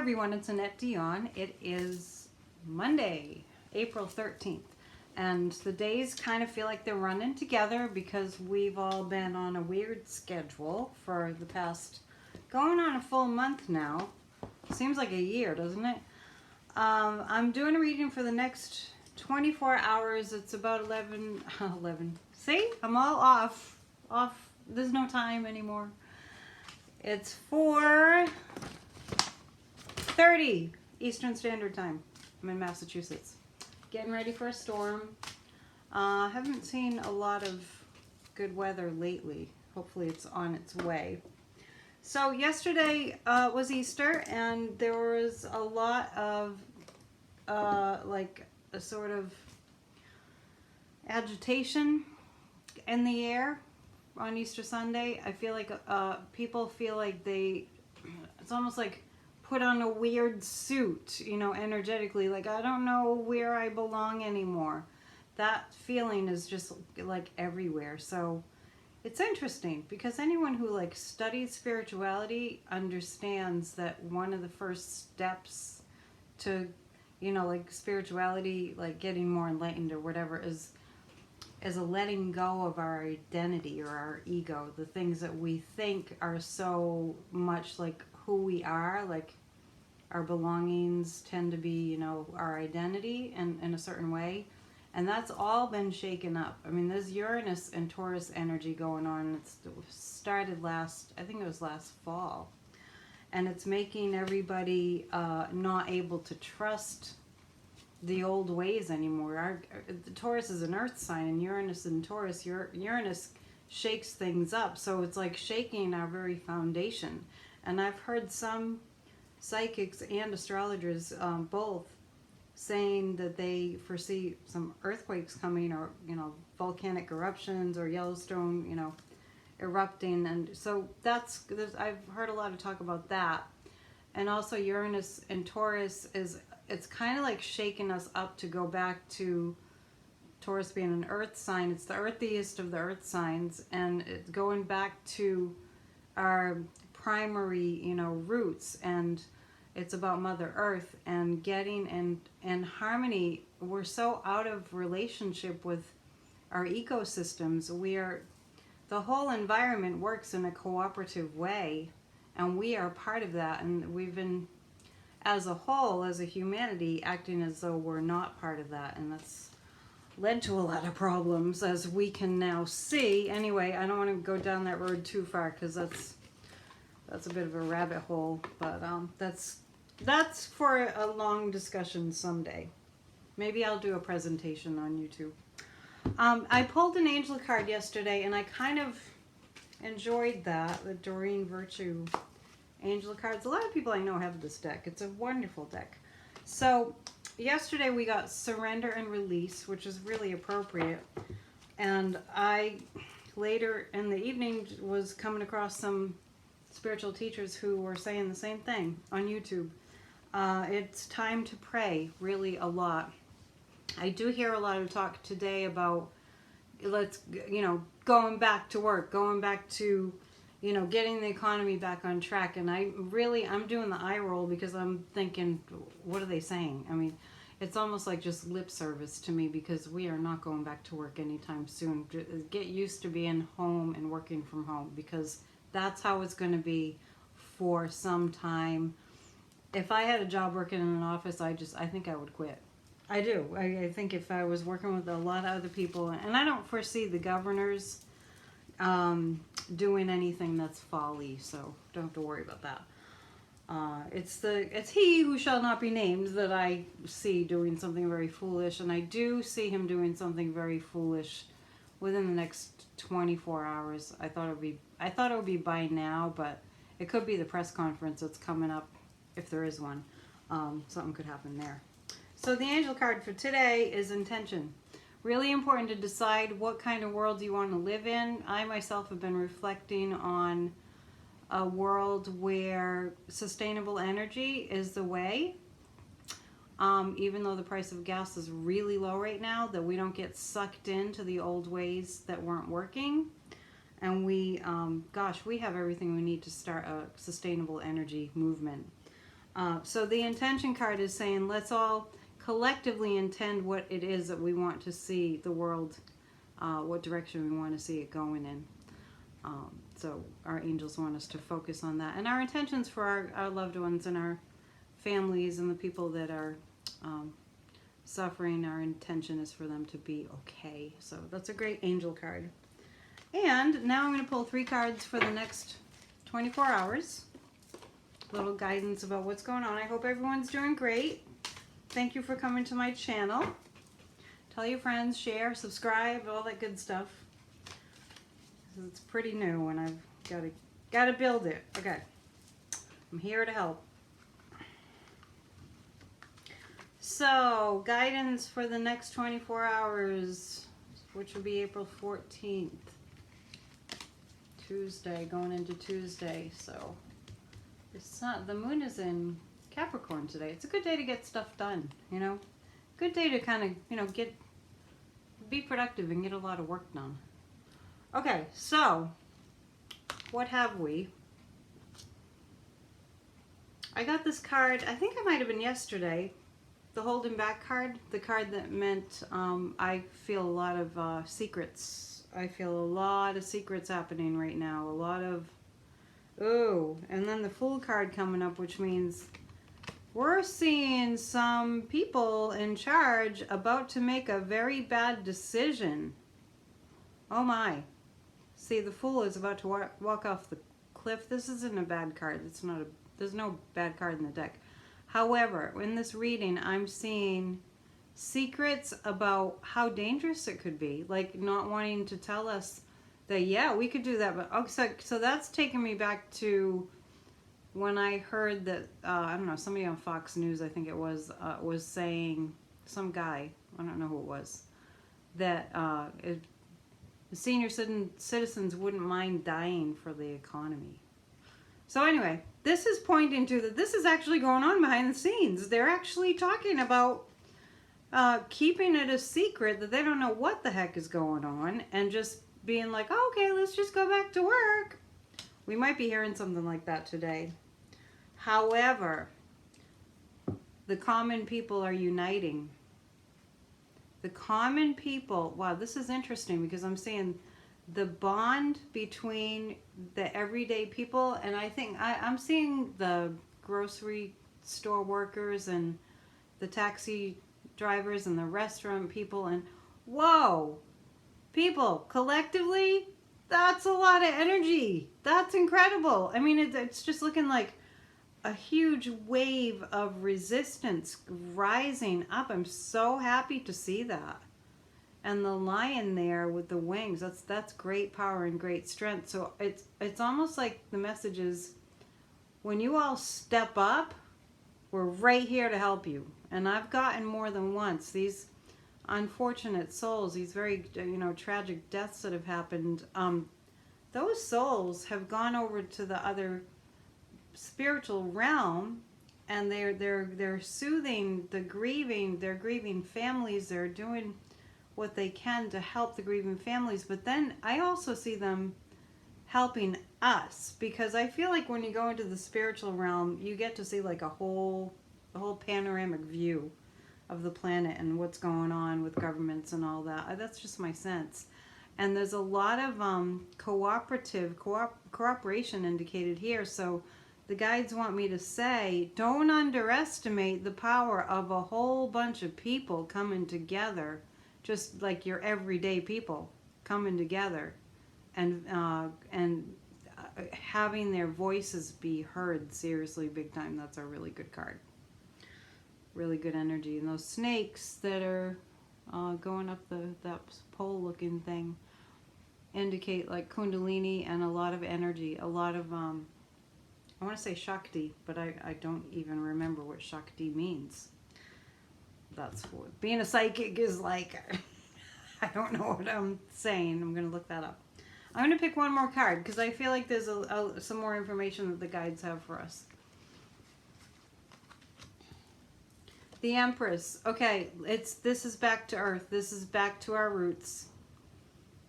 everyone, it's Annette Dion. It is Monday, April 13th, and the days kind of feel like they're running together because we've all been on a weird schedule for the past, going on a full month now. Seems like a year, doesn't it? I'm doing a reading for the next 24 hours. It's about 11. See, I'm all off. There's no time anymore. It's 4:30 Eastern Standard Time. I'm in Massachusetts. Getting ready for a storm. Haven't seen a lot of good weather lately. Hopefully it's on its way. So yesterday was Easter, and there was a lot of like a sort of agitation in the air on Easter Sunday. I feel like people feel like it's almost like put on a weird suit, you know, energetically, like I don't know where I belong anymore. That feeling is just like everywhere. So it's interesting because anyone who like studies spirituality understands that one of the first steps to, you know, like spirituality, like getting more enlightened or whatever, is a letting go of our identity or our ego, the things that we think are so much like who we are, like our belongings tend to be, you know, our identity in a certain way. And that's all been shaken up. I mean, there's Uranus and Taurus energy going on. It started I think it was last fall. And it's making everybody not able to trust the old ways anymore. The Taurus is an earth sign, and Uranus and Taurus, Uranus shakes things up. So it's like shaking our very foundation. And I've heard some psychics and astrologers both saying that they foresee some earthquakes coming, or, you know, volcanic eruptions, or Yellowstone, you know, erupting. And so I've heard a lot of talk about that. And also Uranus and Taurus it's kind of like shaking us up to go back to Taurus being an earth sign. It's the earthiest of the earth signs, and it's going back to our primary, you know, roots. And it's about Mother Earth and getting in harmony. We're so out of relationship with our ecosystems. The whole environment works in a cooperative way, and we are part of that. And we've been, as a whole, as a humanity, acting as though we're not part of that. And that's led to a lot of problems, as we can now see. Anyway, I don't want to go down that road too far because that's a bit of a rabbit hole. But that's for a long discussion someday. Maybe I'll do a presentation on YouTube. I pulled an angel card yesterday, and I kind of enjoyed that, the Doreen Virtue angel cards. A lot of people I know have this deck. It's a wonderful deck. So yesterday we got Surrender and Release, which is really appropriate. And I later in the evening was coming across some spiritual teachers who were saying the same thing on YouTube. It's time to pray really a lot. I do hear a lot of talk today about going back to work, going back to, you know, getting the economy back on track. And I'm doing the eye roll because I'm thinking, what are they saying? I mean, it's almost like just lip service to me, because we are not going back to work anytime soon. Get used to being home and working from home, because that's how it's going to be for some time. If I had a job working in an office, I think I would quit. I do. I think if I was working with a lot of other people, and I don't foresee the governors doing anything that's folly, so don't have to worry about that. It's he who shall not be named that I see doing something very foolish, and I do see him doing something very foolish within the next 24 hours. I thought it would be by now, but it could be the press conference that's coming up, if there is one. Something could happen there. So the angel card for today is intention. Really important to decide what kind of world you want to live in. I myself have been reflecting on a world where sustainable energy is the way. Even though the price of gas is really low right now, that we don't get sucked into the old ways that weren't working. And we have everything we need to start a sustainable energy movement. So the intention card is saying, let's all collectively intend what it is that we want to see the world, what direction we want to see it going in. So our angels want us to focus on that. And our intentions for our loved ones and our families and the people that are suffering, our intention is for them to be okay. So that's a great angel card. And now I'm going to pull 3 cards for the next 24 hours. Little guidance about what's going on. I hope everyone's doing great. Thank you for coming to my channel. Tell your friends, share, subscribe, all that good stuff. It's pretty new and I've got to build it. Okay. I'm here to help. So, guidance for the next 24 hours, which will be April 14th. Tuesday, going into Tuesday. So, it's not, the moon is in Capricorn today. It's a good day to get stuff done, you know. Good day to kind of, you know, be productive and get a lot of work done. Okay, so what have we? I got this card, I think it might have been yesterday, the holding back card, the card that meant I feel a lot of secrets. I feel a lot of secrets happening right now, a lot of, oh, and then the Fool card coming up, which means we're seeing some people in charge about to make a very bad decision. Oh my. See, the Fool is about to walk off the cliff. This isn't a bad card. It's not a, there's no bad card in the deck. However, in this reading, I'm seeing secrets about how dangerous it could be. Like not wanting to tell us that, yeah, we could do that. But okay, so that's taking me back to when I heard that, I don't know, somebody on Fox News, I think it was saying, some guy, I don't know who it was, that senior citizens wouldn't mind dying for the economy. So anyway, this is pointing to that this is actually going on behind the scenes. They're actually talking about keeping it a secret, that they don't know what the heck is going on, and just being like, oh, okay, let's just go back to work. We might be hearing something like that today. However, the common people are uniting. The common people, wow, this is interesting because I'm seeing the bond between the everyday people, and I think I'm seeing the grocery store workers and the taxi drivers and the restaurant people, and whoa, people collectively, that's a lot of energy. That's incredible. I mean, it's just looking like a huge wave of resistance rising up. I'm so happy to see that. And the lion there with the wings, that's great power and great strength. So it's almost like the message is, when you all step up, we're right here to help you. And I've gotten more than once these unfortunate souls, these very, you know, tragic deaths that have happened. Those souls have gone over to the other spiritual realm, and they're soothing the grieving, they're grieving families, they're doing what they can to help the grieving families. But then I also see them helping us, because I feel like when you go into the spiritual realm, you get to see like the whole panoramic view of the planet and what's going on with governments and all that. That's just my sense. And there's a lot of cooperation indicated here. So the guides want me to say, don't underestimate the power of a whole bunch of people coming together, just like your everyday people coming together and having their voices be heard seriously, big time. That's a really good card. Really good energy. And those snakes that are going up that pole looking thing indicate like Kundalini and a lot of energy, a lot of I want to say Shakti, but I don't even remember what Shakti means. That's what being a psychic is like. I don't know what I'm saying. I'm going to look that up. I'm going to pick one more card because I feel like there's some more information that the guides have for us. The Empress. Okay, this is back to Earth. This is back to our roots.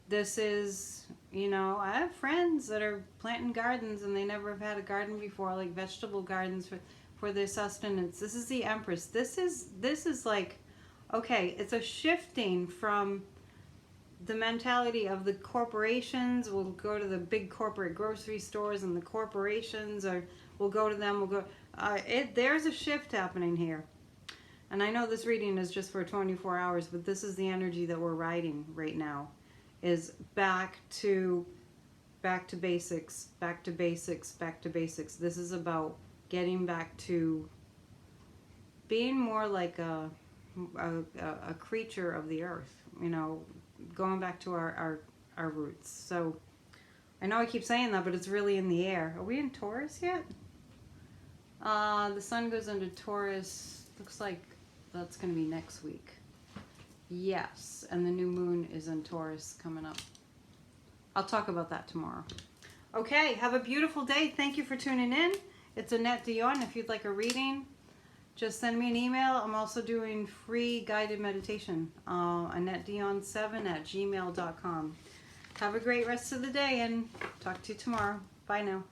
This is, you know, I have friends that are planting gardens and they never have had a garden before, like vegetable gardens. for their sustenance. This is the Empress. This is like, okay, it's a shifting from the mentality of the corporations. We'll go to the big corporate grocery stores, and the corporations are, we'll go to them, there's a shift happening here. And I know this reading is just for 24 hours, but this is the energy that we're riding right now, is back to basics, back to basics, back to basics. This is about getting back to being more like a creature of the earth, you know, going back to our roots. So I know I keep saying that, but it's really in the air. Are we in Taurus yet? The sun goes into Taurus, looks like that's going to be next week. Yes, and the new moon is in Taurus coming up. I'll talk about that tomorrow. Okay, have a beautiful day. Thank you for tuning in. It's Annette Dion. If you'd like a reading, just send me an email. I'm also doing free guided meditation. AnnetteDion7@gmail.com. Have a great rest of the day and talk to you tomorrow. Bye now.